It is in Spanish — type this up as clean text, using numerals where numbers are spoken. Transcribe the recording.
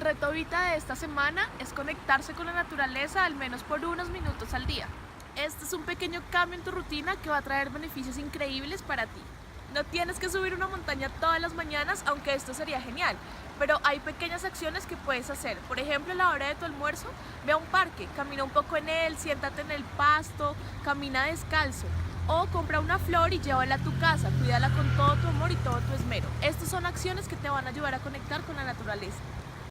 El reto Vita de esta semana es conectarse con la naturaleza al menos por unos minutos al día. Este es un pequeño cambio en tu rutina que va a traer beneficios increíbles para ti. No tienes que subir una montaña todas las mañanas, aunque esto sería genial, pero hay pequeñas acciones que puedes hacer. Por ejemplo, a la hora de tu almuerzo, ve a un parque, camina un poco en él, siéntate en el pasto, camina descalzo. O compra una flor y llévala a tu casa, cuídala con todo tu amor y todo tu esmero. Estas son acciones que te van a ayudar a conectar con la naturaleza.